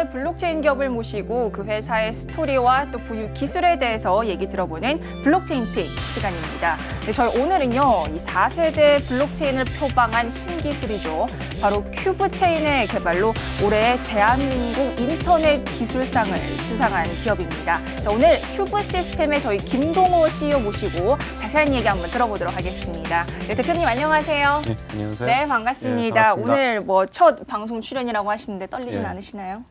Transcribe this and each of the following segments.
대표 블록체인 기업을 모시고 그 회사의 스토리와 또 보유 기술에 대해서 얘기 들어보는 블록체인 픽 시간입니다. 네, 저희 오늘은요, 이 4세대 블록체인을 표방한 신기술이죠. 바로 큐브체인의 개발로 올해 대한민국 인터넷 기술상을 수상한 기업입니다. 자, 오늘 큐브 시스템의 저희 김동호 CEO 모시고 자세한 얘기 한번 들어보도록 하겠습니다. 네, 대표님 안녕하세요. 네, 안녕하세요. 네, 반갑습니다. 반갑습니다. 오늘 뭐 첫 방송 출연이라고 하시는데 떨리진 않으시나요?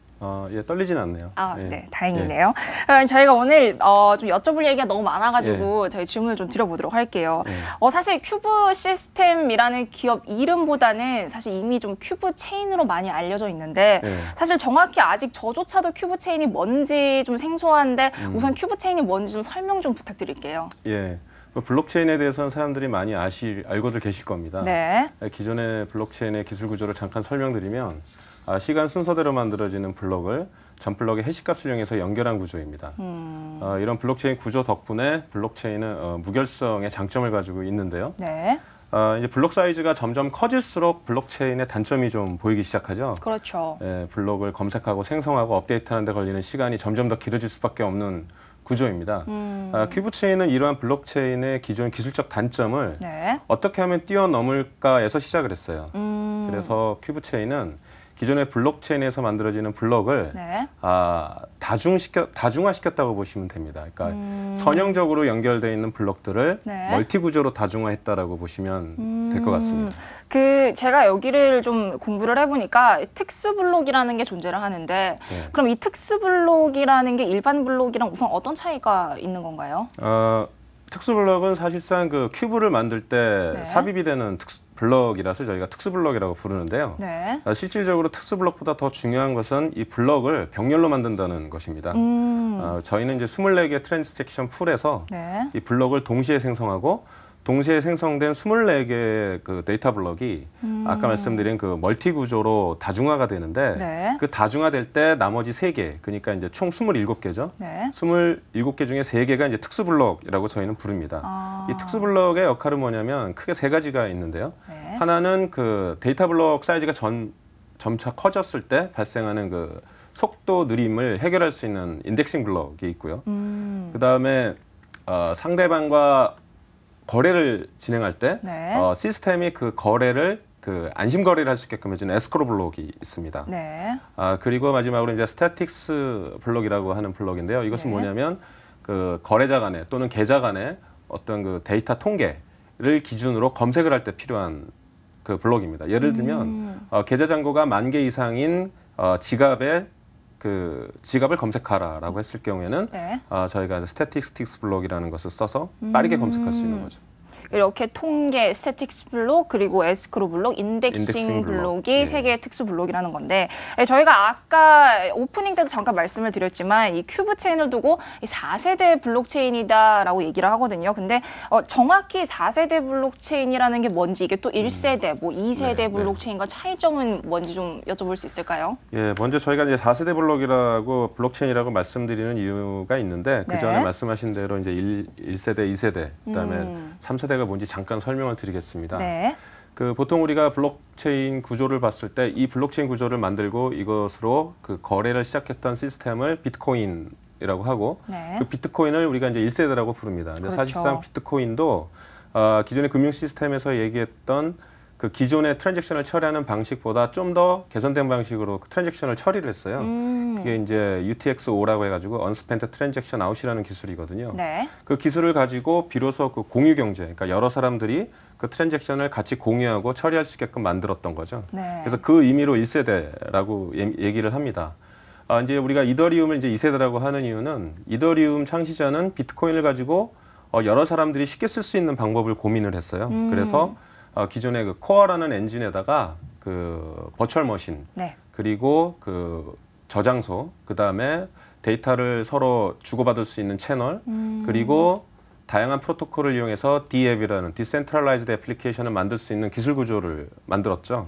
예, 떨리진 않네요. 네, 다행이네요. 그럼 저희가 오늘 좀 여쭤볼 얘기가 너무 많아가지고 저희 질문을 좀 드려보도록 할게요. 사실 큐브 시스템이라는 기업 이름보다는 사실 이미 좀 큐브 체인으로 많이 알려져 있는데 사실 정확히 아직 저조차도 큐브 체인이 뭔지 좀 생소한데 우선 큐브 체인이 뭔지 좀 설명 좀 부탁드릴게요. 예. 블록체인에 대해서는 사람들이 많이 알고들 계실 겁니다. 네. 기존의 블록체인의 기술 구조를 잠깐 설명드리면 시간 순서대로 만들어지는 블록을 전 블록의 해시값을 이용해서 연결한 구조입니다. 이런 블록체인 구조 덕분에 블록체인은 무결성의 장점을 가지고 있는데요. 네. 이제 블록 사이즈가 점점 커질수록 블록체인의 단점이 좀 보이기 시작하죠. 그렇죠. 예, 블록을 검색하고 생성하고 업데이트하는 데 걸리는 시간이 점점 더 길어질 수밖에 없는 구조입니다. 큐브체인은 이러한 블록체인의 기존 기술적 단점을 어떻게 하면 뛰어넘을까에서 시작을 했어요. 그래서 큐브체인은 기존의 블록체인에서 만들어지는 블록을 다중화시켰다고 보시면 됩니다. 그러니까 선형적으로 연결되어 있는 블록들을 멀티 구조로 다중화했다라고 보시면 될 것 같습니다. 제가 여기를 좀 공부를 해보니까 특수 블록이라는 게 존재를 하는데 그럼 이 특수 블록이라는 게 일반 블록이랑 우선 어떤 차이가 있는 건가요? 특수 블록은 사실상 그 큐브를 만들 때 삽입이 되는 블록이라서 저희가 특수 블록이라고 부르는데요. 실질적으로 특수 블록보다 더 중요한 것은 이 블록을 병렬로 만든다는 것입니다. 저희는 이제 24개 트랜잭션 풀에서 이 블록을 동시에 생성하고 동시에 생성된 24개의 그 데이터 블록이 아까 말씀드린 그 멀티 구조로 다중화가 되는데 그 다중화될 때 나머지 3개, 그러니까 이제 총 27개죠. 27개 중에 3개가 이제 특수 블록이라고 저희는 부릅니다. 이 특수 블록의 역할은 뭐냐면 크게 3가지가 있는데요. 하나는 그 데이터 블록 사이즈가 점차 커졌을 때 발생하는 그 속도 느림을 해결할 수 있는 인덱싱 블록이 있고요. 그다음에 상대방과 거래를 진행할 때 시스템이 그 거래를 안심 거래를 할 수 있게끔 해주는 에스크로 블록이 있습니다. 그리고 마지막으로 이제 스태틱스 블록이라고 하는 블록인데요. 이것은 뭐냐면 그 거래자 간에 또는 계좌 간에 어떤 그 데이터 통계를 기준으로 검색을 할 때 필요한 그 블록입니다. 예를 들면 계좌 잔고가 10,000개 이상인 지갑을 검색하라라고 했을 경우에는 저희가 스태틱스 블록이라는 것을 써서 빠르게 검색할 수 있는 거죠. 이렇게 통계, 스태틱스 블록, 그리고 에스크로 블록, 인덱싱 블록이 3개의 특수 블록이라는 건데 저희가 아까 오프닝 때도 잠깐 말씀을 드렸지만 이 큐브 체인을 두고 이 4세대 블록체인이다라고 얘기를 하거든요. 근데 정확히 4세대 블록체인이라는 게 뭔지 이게 또 1세대, 뭐 2세대 블록체인과 차이점은 뭔지 좀 여쭤볼 수 있을까요? 예, 먼저 저희가 이제 4세대 블록이라고 블록체인이라고 말씀드리는 이유가 있는데 그 전에 말씀하신 대로 이제 1세대, 2세대, 그다음에 3세대가 뭔지 잠깐 설명을 드리겠습니다. 보통 우리가 블록체인 구조를 봤을 때 이 블록체인 구조를 만들고 이것으로 그 거래를 시작했던 시스템을 비트코인이라고 하고 그 비트코인을 우리가 이제 1세대라고 부릅니다. 근데 사실상 비트코인도 기존의 금융 시스템에서 얘기했던 그 기존의 트랜잭션을 처리하는 방식보다 좀 더 개선된 방식으로 트랜잭션을 처리를 했어요. 그게 이제 UTX-5라고 해가지고 Unspent Transaction Out이라는 기술이거든요. 그 기술을 가지고 비로소 그 공유 경제, 그러니까 여러 사람들이 그 트랜잭션을 같이 공유하고 처리할 수 있게끔 만들었던 거죠. 그래서 그 의미로 1세대라고 얘기를 합니다. 이제 우리가 이더리움을 이제 2세대라고 하는 이유는 이더리움 창시자는 비트코인을 가지고 여러 사람들이 쉽게 쓸 수 있는 방법을 고민을 했어요. 그래서 기존의 그 코어라는 엔진에다가 그 버추얼 머신 그리고 그 저장소, 그다음에 데이터를 서로 주고받을 수 있는 채널, 그리고 다양한 프로토콜을 이용해서 DApp이라는 디센트럴라이즈드 애플리케이션을 만들 수 있는 기술 구조를 만들었죠.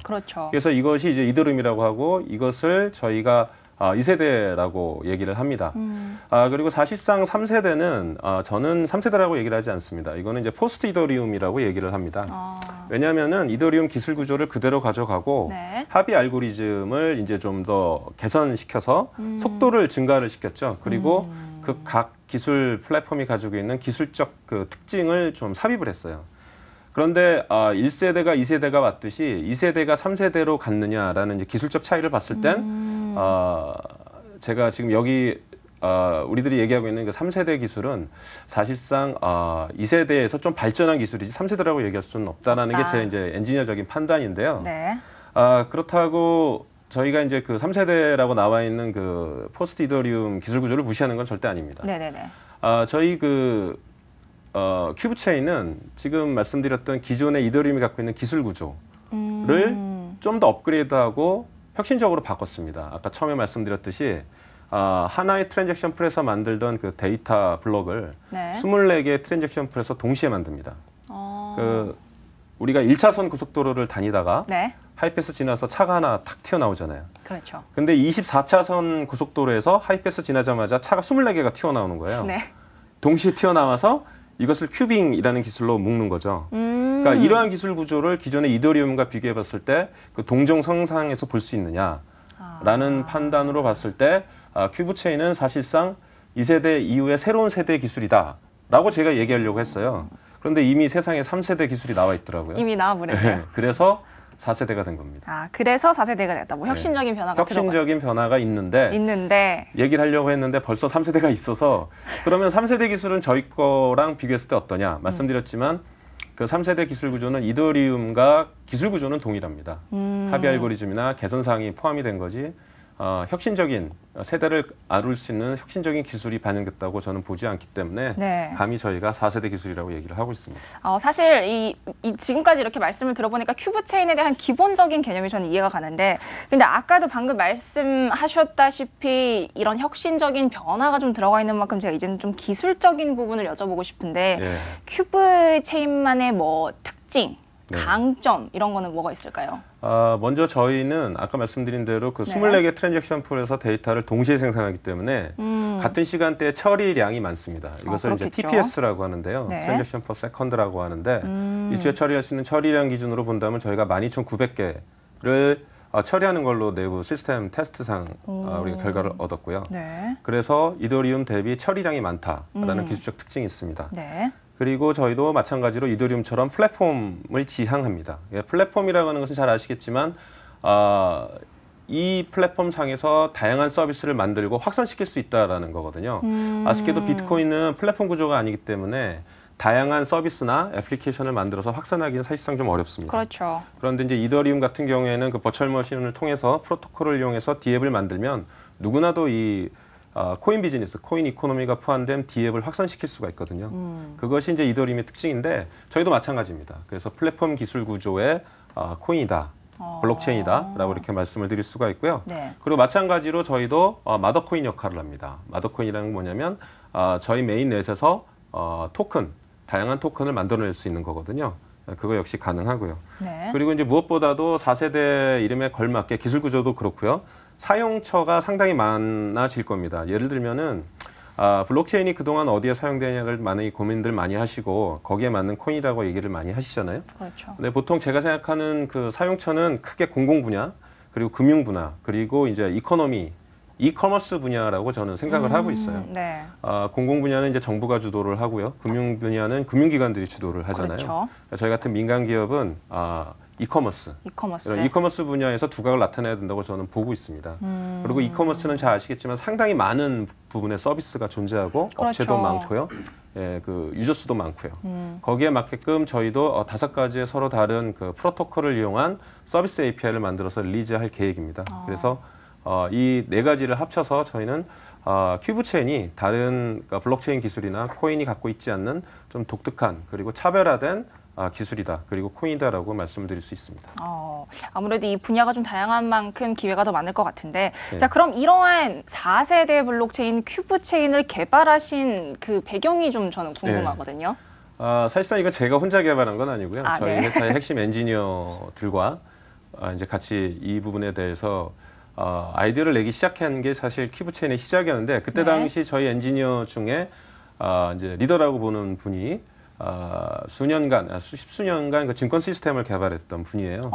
그래서 이것이 이제 이더리움이라고 하고 이것을 저희가 2세대라고 얘기를 합니다. 그리고 사실상 3세대는 저는 3세대라고 얘기를 하지 않습니다. 이거는 이제 포스트 이더리움이라고 얘기를 합니다. 왜냐하면은 이더리움 기술 구조를 그대로 가져가고 네. 합의 알고리즘을 이제 좀 더 개선시켜서 속도를 증가를 시켰죠. 그리고 그 각 기술 플랫폼이 가지고 있는 기술적 그 특징을 좀 삽입을 했어요. 그런데 1세대가 2세대가 왔듯이 2세대가 3세대로 갔느냐라는 이제 기술적 차이를 봤을 땐 제가 지금 여기 우리들이 얘기하고 있는 그 3세대 기술은 사실상 2세대에서 좀 발전한 기술이지 3세대라고 얘기할 수는 없다라는 게 제 이제 엔지니어적인 판단인데요. 네. 그렇다고 저희가 이제 그 3세대라고 나와 있는 그 포스트 이더리움 기술 구조를 무시하는 건 절대 아닙니다. 네네네. 저희 그 큐브 체인은 지금 말씀드렸던 기존의 이더리움이 갖고 있는 기술 구조를 좀 더 업그레이드하고 혁신적으로 바꿨습니다. 아까 처음에 말씀드렸듯이 하나의 트랜잭션 풀에서 만들던 그 데이터 블록을 네. 24개의 트랜잭션 풀에서 동시에 만듭니다. 우리가 1차선 고속도로를 다니다가 네. 하이패스 지나서 차가 하나 탁 튀어나오잖아요. 그렇죠. 근데 24차선 고속도로에서 하이패스 지나자마자 차가 24개가 튀어나오는 거예요. 네. 동시에 튀어나와서 이것을 큐빙이라는 기술로 묶는 거죠. 그러니까 이러한 기술 구조를 기존의 이더리움과 비교해 봤을 때 그 동종성상에서 볼 수 있느냐라는 판단으로 봤을 때 큐브 체인은 사실상 2세대 이후의 새로운 세대의 기술이다라고 제가 얘기하려고 했어요. 그런데 이미 세상에 3세대 기술이 나와 있더라고요. 이미 나와버렸네요. 네, 그래서 4세대가 된 겁니다. 그래서 4세대가 됐다. 뭐 혁신적인 변화가 혁신적인 변화가 있는데 얘기를 하려고 했는데 벌써 3세대가 있어서 그러면 3세대 기술은 저희 거랑 비교했을 때 어떠냐? 말씀드렸지만 그 3세대 기술 구조는 이더리움과 기술 구조는 동일합니다. 합의 알고리즘이나 개선 사항이 포함이 된 거지 혁신적인 세대를 아룰 수 있는 혁신적인 기술이 반영됐다고 저는 보지 않기 때문에 네. 감히 저희가 4세대 기술이라고 얘기를 하고 있습니다. 사실 이 지금까지 이렇게 말씀을 들어보니까 큐브 체인에 대한 기본적인 개념이 저는 이해가 가는데 근데 아까도 방금 말씀하셨다시피 이런 혁신적인 변화가 좀 들어가 있는 만큼 제가 이제는 좀 기술적인 부분을 여쭤보고 싶은데 예. 큐브 체인만의 뭐 특징, 네. 강점 이런 거는 뭐가 있을까요? 먼저 저희는 아까 말씀드린 대로 그 네. 24개 트랜잭션 풀에서 데이터를 동시에 생성하기 때문에 같은 시간대에 처리량이 많습니다. 이것을 이제 그렇겠죠. TPS라고 하는데요. 네. 트랜잭션 퍼 세컨드라고 하는데 일주일에 처리할 수 있는 처리량 기준으로 본다면 저희가 12,900개를 처리하는 걸로 내부 시스템 테스트상 우리가 결과를 얻었고요. 네. 그래서 이더리움 대비 처리량이 많다라는 기술적 특징이 있습니다. 네. 그리고 저희도 마찬가지로 이더리움처럼 플랫폼을 지향합니다. 플랫폼이라고 하는 것은 잘 아시겠지만 이 플랫폼 상에서 다양한 서비스를 만들고 확산시킬 수 있다는 거거든요. 아쉽게도 비트코인은 플랫폼 구조가 아니기 때문에 다양한 서비스나 애플리케이션을 만들어서 확산하기는 사실상 좀 어렵습니다. 그렇죠. 그런데 이제 이더리움 같은 경우에는 그 버추얼 머신을 통해서 프로토콜을 이용해서 D앱을 만들면 누구나도 이 코인 비즈니스, 코인 이코노미가 포함된 D앱을 확산시킬 수가 있거든요. 그것이 이제 이더리움의 특징인데 저희도 마찬가지입니다. 그래서 플랫폼 기술 구조의 코인이다, 블록체인이다라고 이렇게 말씀을 드릴 수가 있고요. 네. 그리고 마찬가지로 저희도 마더코인 역할을 합니다. 마더코인이라는 건 뭐냐면 저희 메인 넷에서 다양한 토큰을 만들어낼 수 있는 거거든요. 그거 역시 가능하고요. 네. 그리고 이제 무엇보다도 4세대 이름에 걸맞게 기술 구조도 그렇고요. 사용처가 상당히 많아질 겁니다. 예를 들면은 블록체인이 그동안 어디에 사용되냐를 많이 고민들 많이 하시고 거기에 맞는 코인이라고 얘기를 많이 하시잖아요. 그렇죠. 근데 보통 제가 생각하는 그 사용처는 크게 공공 분야, 그리고 금융 분야, 그리고 이제 이커머스 분야라고 저는 생각을 하고 있어요. 네. 공공 분야는 이제 정부가 주도를 하고요. 금융 분야는 금융기관들이 주도를 하잖아요. 그렇죠. 저희 같은 민간 기업은 이커머스. 이런 이커머스 분야에서 두각을 나타내야 된다고 저는 보고 있습니다. 그리고 이커머스는 잘 아시겠지만 상당히 많은 부분의 서비스가 존재하고 그렇죠. 업체도 많고요. 예, 그 유저 수도 많고요. 거기에 맞게끔 저희도 5가지의 서로 다른 그 프로토콜을 이용한 서비스 API를 만들어서 릴리즈할 계획입니다. 그래서 이 4가지를 합쳐서 저희는 큐브 체인이 다른 블록체인 기술이나 코인이 갖고 있지 않는 좀 독특한 그리고 차별화된 기술이다. 그리고 코인이다라고 말씀을 드릴 수 있습니다. 아무래도 이 분야가 좀 다양한 만큼 기회가 더 많을 것 같은데 네. 자 그럼 이러한 4세대 블록체인 큐브 체인을 개발하신 그 배경이 좀 저는 궁금하거든요. 사실상 이거 제가 혼자 개발한 건 아니고요. 저희 네. 회사의 핵심 엔지니어들과 이제 같이 이 부분에 대해서 아이디어를 내기 시작한 게 사실 큐브체인의 시작이었는데 그때 당시 저희 엔지니어 중에 이제 리더라고 보는 분이 십수년간 그 증권 시스템을 개발했던 분이에요.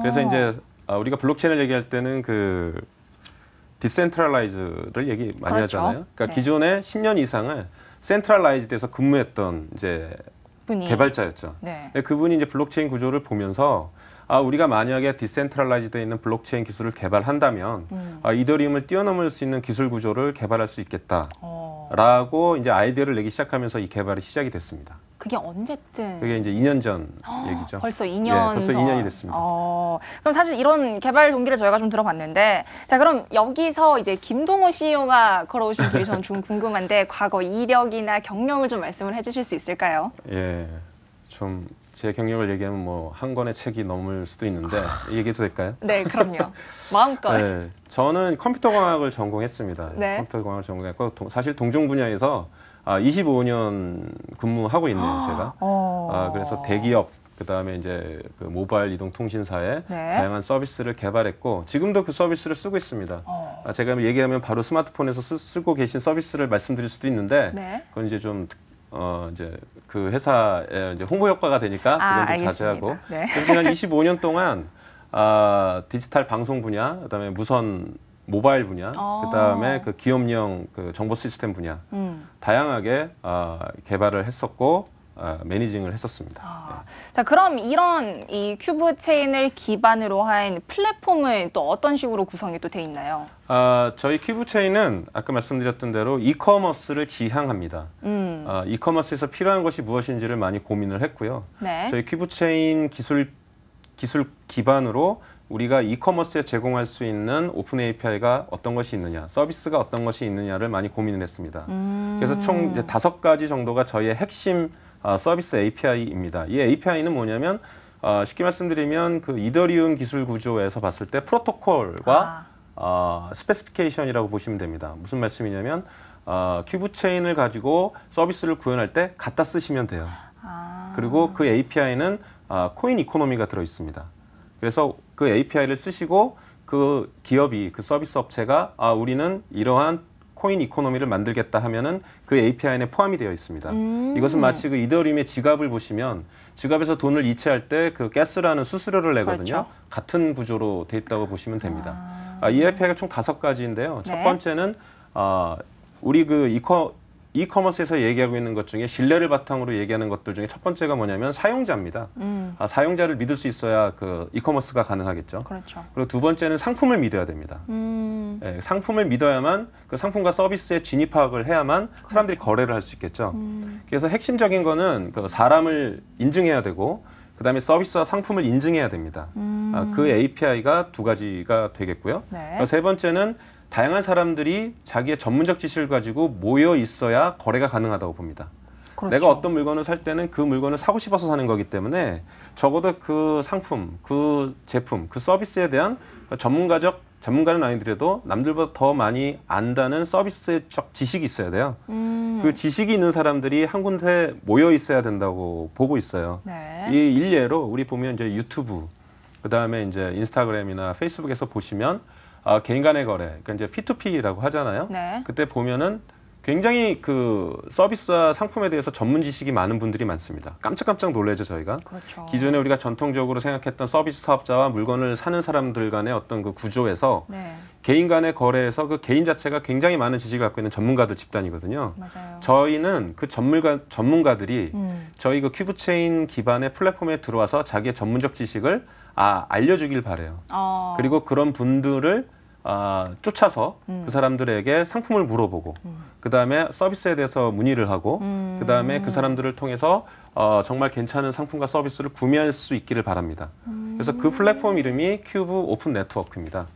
그래서 이제 우리가 블록체인을 얘기할 때는 그 디센트럴라이즈를 얘기 많이 그렇죠. 하잖아요. 그러니까 기존에 10년 이상을 센트럴라이즈돼서 근무했던 이제 개발자였죠. 그분이 이제 블록체인 구조를 보면서 우리가 만약에 디센트럴라이즈되어 있는 블록체인 기술을 개발한다면 이더리움을 뛰어넘을 수 있는 기술 구조를 개발할 수 있겠다라고 이제 아이디어를 내기 시작하면서 이 개발이 시작이 됐습니다. 그게 언제쯤? 그게 이제 2년 전 얘기죠. 벌써 2년 벌써 전. 2년이 됐습니다. 그럼 사실 이런 개발 동기를 저희가 좀 들어봤는데, 자 그럼 여기서 이제 김동호 CEO가 걸어오신 길이 저는 좀 궁금한데 과거 이력이나 경력을 좀 말씀을 해주실 수 있을까요? 예, 좀 제 경력을 얘기하면 뭐 한 권의 책이 넘을 수도 있는데 얘기해도 될까요? 네, 그럼요. 마음껏. 네, 저는 컴퓨터공학을 전공했습니다. 네. 컴퓨터공학을 전공했고 사실 동종 분야에서 25년 근무하고 있네요, 제가. 그래서 대기업, 그다음에 이제 그 모바일 이동통신사에 다양한 서비스를 개발했고 지금도 그 서비스를 쓰고 있습니다. 제가 얘기하면 바로 스마트폰에서 쓰고 계신 서비스를 말씀드릴 수도 있는데 그건 이제 좀 이제 그 회사의 이제 홍보 효과가 되니까 그건 좀 자제하고. 그래서 한 25년 동안 디지털 방송 분야, 그다음에 무선 모바일 분야, 그다음에 그 기업용 그 정보 시스템 분야 다양하게 개발을 했었고 매니징을 했었습니다. 자, 그럼 이런 이 큐브 체인을 기반으로 한 플랫폼은 또 어떤 식으로 구성이 또 돼 있나요? 저희 큐브 체인은 아까 말씀드렸던 대로 이커머스를 지향합니다. 이커머스에서 필요한 것이 무엇인지를 많이 고민을 했고요. 저희 큐브 체인 기술 기반으로 우리가 이커머스에 제공할 수 있는 오픈 API가 어떤 것이 있느냐, 서비스가 어떤 것이 있느냐를 많이 고민을 했습니다. 그래서 총 이제 5가지 정도가 저희의 핵심 서비스 API입니다. 이 API는 뭐냐면 쉽게 말씀드리면 그 이더리움 기술 구조에서 봤을 때 프로토콜과 스페시피케이션이라고 보시면 됩니다. 무슨 말씀이냐면 큐브 체인을 가지고 서비스를 구현할 때 갖다 쓰시면 돼요. 그리고 그 API는 코인 이코노미가 들어 있습니다. 그래서 그 API를 쓰시고 그 기업이, 그 서비스 업체가 우리는 이러한 코인 이코노미를 만들겠다 하면은 그 API 에 포함이 되어 있습니다. 이것은 마치 그 이더리움의 지갑을 보시면 지갑에서 돈을 이체할 때 그 가스라는 수수료를 내거든요. 같은 구조로 돼 있다고 보시면 됩니다. 이 API가 총 5가지인데요. 첫 번째는 우리 그 이커머스에서 얘기하고 있는 것 중에 신뢰를 바탕으로 얘기하는 것들 중에 첫 번째가 뭐냐면 사용자입니다. 사용자를 믿을 수 있어야 그 이커머스가 가능하겠죠. 그리고 두 번째는 상품을 믿어야 됩니다. 상품을 믿어야만 그 상품과 서비스에 진입 파악을 해야만 사람들이 거래를 할 수 있겠죠. 그래서 핵심적인 거는 그 사람을 인증해야 되고 그다음에 서비스와 상품을 인증해야 됩니다. 그 API가 2가지가 되겠고요. 세 번째는 다양한 사람들이 자기의 전문적 지식을 가지고 모여 있어야 거래가 가능하다고 봅니다. 내가 어떤 물건을 살 때는 그 물건을 사고 싶어서 사는 거기 때문에 적어도 그 상품, 그 제품, 그 서비스에 대한 전문가는 아니더라도 남들보다 더 많이 안다는 서비스적 지식이 있어야 돼요. 그 지식이 있는 사람들이 한 군데 모여 있어야 된다고 보고 있어요. 이 일례로 우리 보면 이제 유튜브, 그다음에 이제 인스타그램이나 페이스북에서 보시면 개인 간의 거래, 그러니까 이제 P2P라고 하잖아요. 그때 보면은 굉장히 그 서비스와 상품에 대해서 전문 지식이 많은 분들이 많습니다. 깜짝깜짝 놀라죠, 저희가. 기존에 우리가 전통적으로 생각했던 서비스 사업자와 물건을 사는 사람들 간의 어떤 그 구조에서 개인 간의 거래에서 그 개인 자체가 굉장히 많은 지식을 갖고 있는 전문가들 집단이거든요. 저희는 그 전문가들이 저희 그 큐브 체인 기반의 플랫폼에 들어와서 자기의 전문적 지식을 알려주길 바래요. 그리고 그런 분들을 쫓아서 그 사람들에게 상품을 물어보고 그다음에 서비스에 대해서 문의를 하고 그다음에 그 사람들을 통해서 정말 괜찮은 상품과 서비스를 구매할 수 있기를 바랍니다. 그래서 그 플랫폼 이름이 큐브 오픈 네트워크입니다.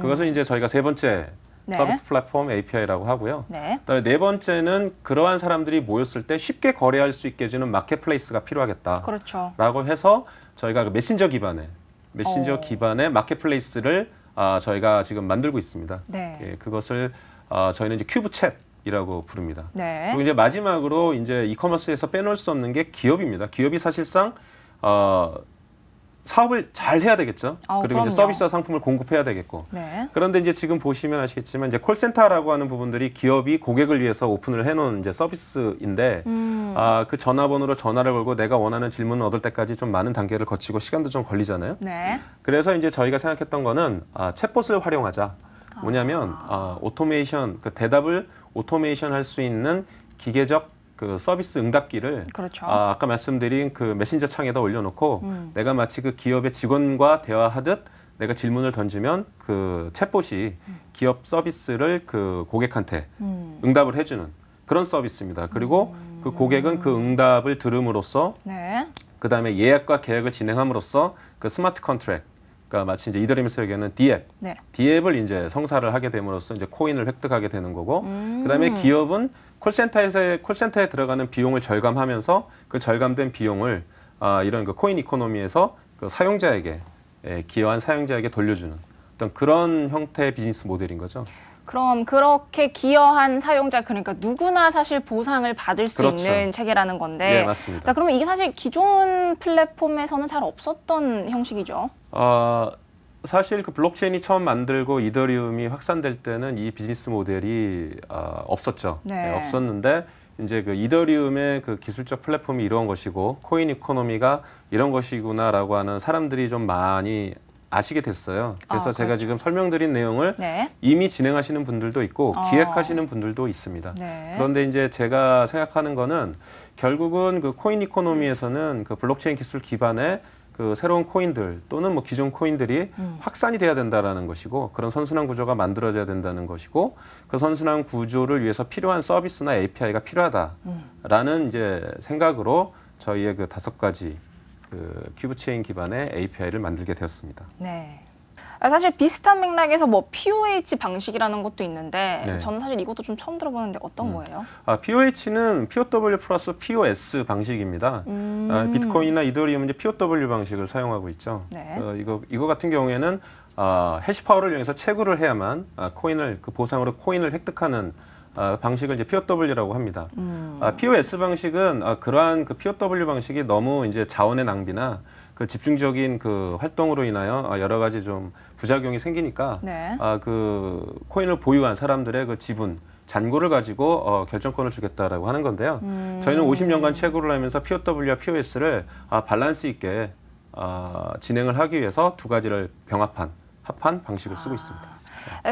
그것은 이제 저희가 세 번째 서비스 플랫폼 API라고 하고요. 그다음에 네 번째는 그러한 사람들이 모였을 때 쉽게 거래할 수 있게 해주는 마켓플레이스가 필요하겠다라고 해서 저희가 그 메신저 기반의 마켓플레이스를 저희가 지금 만들고 있습니다. 그것을 저희는 이제 큐브 챗이라고 부릅니다. 그리고 이제 마지막으로 이제 이커머스에서 빼놓을 수 없는 게 기업입니다. 기업이 사실상 사업을 잘 해야 되겠죠. 그리고 그럼요. 이제 서비스와 상품을 공급해야 되겠고. 네. 그런데 이제 지금 보시면 아시겠지만 이제 콜센터라고 하는 부분들이 기업이 고객을 위해서 오픈을 해놓은 이제 서비스인데 그 전화번호로 전화를 걸고 내가 원하는 질문을 얻을 때까지 좀 많은 단계를 거치고 시간도 좀 걸리잖아요. 네. 그래서 이제 저희가 생각했던 거는 챗봇을 활용하자. 뭐냐면 오토메이션, 그 대답을 오토메이션 할 수 있는 기계적 그 서비스 응답기를 그렇죠. 아까 말씀드린 그 메신저 창에다 올려놓고 내가 마치 그 기업의 직원과 대화하듯 내가 질문을 던지면 그 챗봇이 기업 서비스를 그 고객한테 응답을 해주는 그런 서비스입니다. 그리고 그 고객은 그 응답을 들음으로써 네. 그 다음에 예약과 계약을 진행함으로써 그 스마트 컨트랙, 그러니까 마치 이제 이더리움에서 얘기하는 D앱, 네. D앱을 이제 성사를 하게 됨으로써 이제 코인을 획득하게 되는 거고, 그다음에 기업은 콜센터에 들어가는 비용을 절감하면서 그 절감된 비용을 이런 그 코인 이코노미에서 그 사용자에게 기여한 사용자에게 돌려주는 어떤 그런 형태의 비즈니스 모델인 거죠. 그럼 그렇게 기여한 사용자, 그러니까 누구나 사실 보상을 받을 수 그렇죠. 있는 체계라는 건데. 네, 맞습니다. 자, 그러면 이게 사실 기존 플랫폼에서는 잘 없었던 형식이죠. 사실 그 블록체인이 처음 만들고 이더리움이 확산될 때는 이 비즈니스 모델이 없었죠. 네. 없었는데 이제 그 이더리움의 그 기술적 플랫폼이 이런 것이고 코인 이코노미가 이런 것이구나라고 하는 사람들이 좀 많이 아시게 됐어요. 그래서 제가 그렇죠. 지금 설명드린 내용을 네. 이미 진행하시는 분들도 있고 기획하시는 분들도 있습니다. 네. 그런데 이제 제가 생각하는 거는 결국은 그 코인 이코노미에서는 그 블록체인 기술 기반의 그 새로운 코인들 또는 뭐 기존 코인들이 확산이 돼야 된다라는 것이고 그런 선순환 구조가 만들어져야 된다는 것이고 그 선순환 구조를 위해서 필요한 서비스나 API가 필요하다라는 이제 생각으로 저희의 그 5가지 그 큐브체인 기반의 API를 만들게 되었습니다. 네. 사실 비슷한 맥락에서 뭐 POH 방식이라는 것도 있는데 네. 저는 사실 이것도 좀 처음 들어보는데 어떤 거예요? POH는 POW 플러스 POS 방식입니다. 비트코인이나 이더리움은 이제 POW 방식을 사용하고 있죠. 네. 이거 같은 경우에는 해시파워를 이용해서 채굴을 해야만 코인을 그 보상으로 코인을 획득하는 방식을 이제 POW라고 합니다. POS 방식은 그러한 그 POW 방식이 너무 이제 자원의 낭비나 그 집중적인 그 활동으로 인하여 여러 가지 좀 부작용이 생기니까 네. 그 코인을 보유한 사람들의 그 지분 잔고를 가지고 결정권을 주겠다라고 하는 건데요. 저희는 50년간 채굴을 하면서 POW와 POS를 밸런스 있게 진행을 하기 위해서 2가지를 합한 방식을 쓰고 있습니다.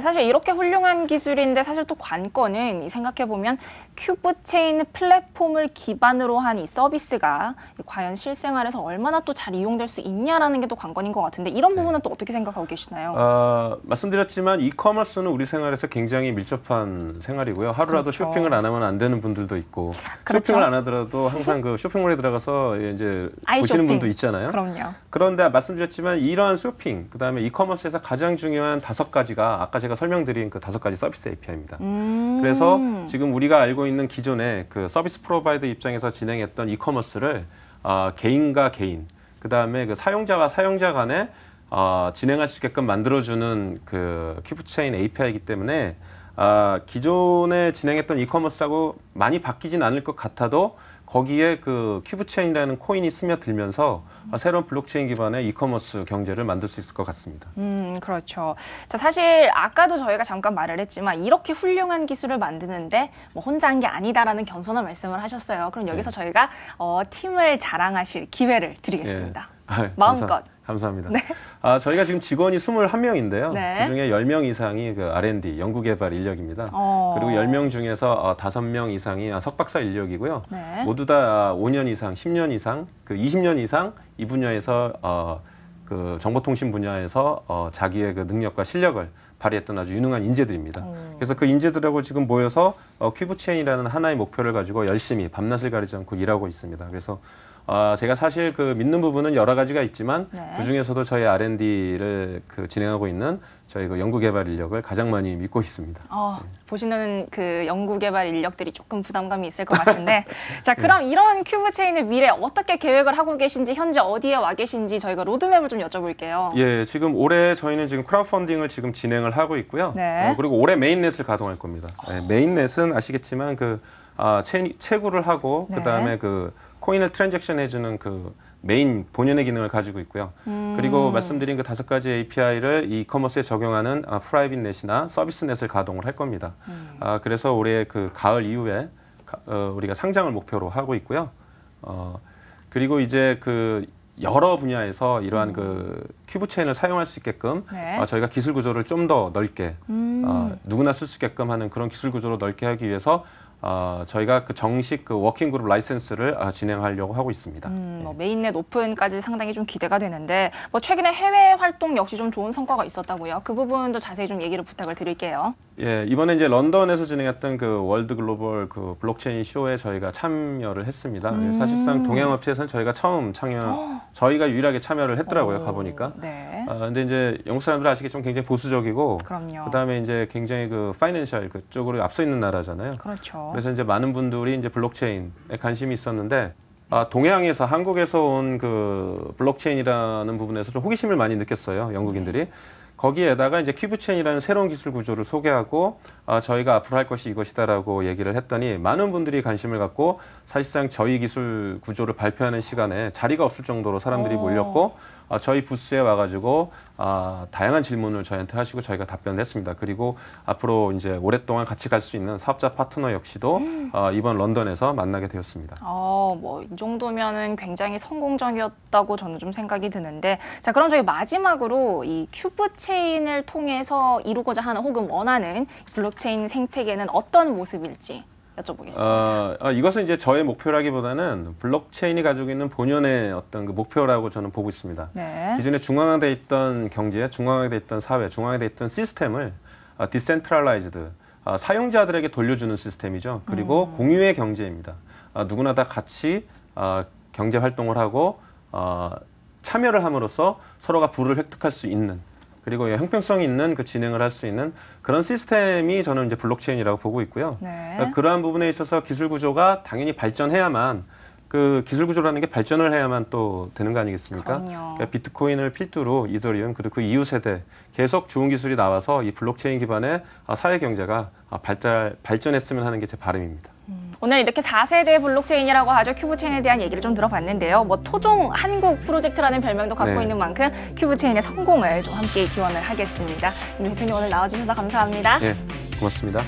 사실 이렇게 훌륭한 기술인데 사실 또 관건은 생각해보면 큐브체인 플랫폼을 기반으로 한 이 서비스가 과연 실생활에서 얼마나 또 잘 이용될 수 있냐라는 게 또 관건인 것 같은데 이런 부분은 또 어떻게 생각하고 계시나요? 말씀드렸지만 이커머스는 우리 생활에서 굉장히 밀접한 생활이고요. 하루라도 그렇죠. 쇼핑을 안 하면 안 되는 분들도 있고 그렇죠. 쇼핑을 안 하더라도 항상 그 쇼핑몰에 들어가서 이제 보시는 쇼핑. 분도 있잖아요. 그럼요. 그런데 말씀드렸지만 이러한 쇼핑, 그다음에 이커머스에서 가장 중요한 5가지가 아까 제가 설명드린 그 5가지 서비스 API입니다. 그래서 지금 우리가 알고 있는 기존의 그 서비스 프로바이더 입장에서 진행했던 이커머스를 개인과 개인, 그다음에 그 사용자와 사용자 간에 진행할 수 있게끔 만들어주는 그 큐브체인 API이기 때문에 기존에 진행했던 이커머스하고 많이 바뀌진 않을 것 같아도 거기에 그 큐브체인이라는 코인이 스며들면서 새로운 블록체인 기반의 이커머스 경제를 만들 수 있을 것 같습니다. 그렇죠. 자, 사실 아까도 저희가 잠깐 말을 했지만 이렇게 훌륭한 기술을 만드는데 뭐 혼자 한 게 아니다라는 겸손한 말씀을 하셨어요. 그럼 여기서 저희가 팀을 자랑하실 기회를 드리겠습니다. 마음껏. 감사합니다. 네. 저희가 지금 직원이 21명인데요. 네. 그중에 10명 이상이 그 R&D, 연구개발 인력입니다. 그리고 10명 중에서 5명 이상이 석박사 인력이고요. 네. 모두 다 5년 이상, 10년 이상, 그 20년 이상 이 분야에서 그 정보통신 분야에서 자기의 그 능력과 실력을 발휘했던 아주 유능한 인재들입니다. 그래서 그 인재들하고 지금 모여서 큐브체인이라는 하나의 목표를 가지고 열심히 밤낮을 가리지 않고 일하고 있습니다. 그래서 제가 사실 그 믿는 부분은 여러 가지가 있지만 네. 그 중에서도 저희 R&D를 그 진행하고 있는 저희 그 연구개발 인력을 가장 많이 믿고 있습니다. 보시는 그 연구개발 인력들이 조금 부담감이 있을 것 같은데 자, 그럼 이런 큐브체인의 미래 어떻게 계획을 하고 계신지 현재 어디에 와 계신지 저희가 로드맵을 좀 여쭤볼게요. 예, 지금 올해 저희는 지금 크라우드 펀딩을 지금 진행을 하고 있고요. 네. 그리고 올해 메인넷을 가동할 겁니다. 메인넷은 아시겠지만 그 채굴을 하고 네. 그다음에 그 코인을 트랜잭션 해주는 그 메인 본연의 기능을 가지고 있고요. 그리고 말씀드린 그 5가지 API를 이커머스에 적용하는 프라이빗 넷이나 서비스 넷을 가동을 할 겁니다. 그래서 올해 그 가을 이후에 우리가 상장을 목표로 하고 있고요. 그리고 이제 그 여러 분야에서 이러한 그 큐브 체인을 사용할 수 있게끔 네. 저희가 기술 구조를 좀 더 넓게 누구나 쓸 수 있게끔 하는 그런 기술 구조로 넓게 하기 위해서 저희가 그 정식 그 워킹 그룹 라이센스를 진행하려고 하고 있습니다. 뭐 메인넷 오픈까지 상당히 좀 기대가 되는데 뭐 최근에 해외 활동 역시 좀 좋은 성과가 있었다고요. 그 부분도 자세히 좀 얘기를 부탁을 드릴게요. 예, 이번에 이제 런던에서 진행했던 그 월드 글로벌 그 블록체인 쇼에 저희가 참여를 했습니다. 사실상 동양 업체에서는 저희가 처음 저희가 유일하게 참여를 했더라고요. 가보니까. 네. 근데 이제 영국 사람들 아시겠지만 굉장히 보수적이고, 그럼요. 그다음에 이제 굉장히 그 파이낸셜 그쪽으로 앞서 있는 나라잖아요. 그렇죠. 그래서 이제 많은 분들이 이제 블록체인에 관심이 있었는데, 동양에서 한국에서 온 그 블록체인이라는 부분에서 좀 호기심을 많이 느꼈어요. 영국인들이. 거기에다가 이제 큐브체인이라는 새로운 기술 구조를 소개하고 저희가 앞으로 할 것이 이것이다라고 얘기를 했더니 많은 분들이 관심을 갖고 사실상 저희 기술 구조를 발표하는 시간에 자리가 없을 정도로 사람들이 몰렸고 저희 부스에 와가지고 다양한 질문을 저희한테 하시고 저희가 답변을 했습니다. 그리고 앞으로 이제 오랫동안 같이 갈 수 있는 사업자 파트너 역시도 이번 런던에서 만나게 되었습니다. 뭐 이 정도면은 굉장히 성공적이었다고 저는 좀 생각이 드는데, 자 그럼 저희 마지막으로 이 큐브 체인을 통해서 이루고자 하는 혹은 원하는 블록체인 생태계는 어떤 모습일지 여쭤보겠습니다. 이것은 이제 저의 목표라기보다는 블록체인이 가지고 있는 본연의 어떤 그 목표라고 저는 보고 있습니다. 네. 기존에 중앙화돼 있던 경제, 중앙화돼 있던 사회, 중앙화돼 있던 시스템을 디센트럴라이즈드, 사용자들에게 돌려주는 시스템이죠. 그리고 공유의 경제입니다. 누구나 다 같이 경제 활동을 하고 참여를 함으로써 서로가 부를 획득할 수 있는, 그리고 형평성 있는 그 진행을 할 수 있는 그런 시스템이 저는 이제 블록체인이라고 보고 있고요. 네. 그러한 부분에 있어서 기술 구조가 당연히 발전해야만, 그 기술 구조라는 게 발전을 해야만 또 되는 거 아니겠습니까? 그러니까 비트코인을 필두로 이더리움 그리고 그 이후 세대 계속 좋은 기술이 나와서 이 블록체인 기반의 사회 경제가 발전했으면 하는 게 제 바람입니다. 오늘 이렇게 4세대 블록체인이라고 하죠. 큐브체인에 대한 얘기를 좀 들어봤는데요. 뭐 토종 한국 프로젝트라는 별명도 갖고 있는 만큼 큐브체인의 성공을 좀 함께 기원을 하겠습니다. 임 대표님 오늘 나와주셔서 감사합니다. 네, 고맙습니다.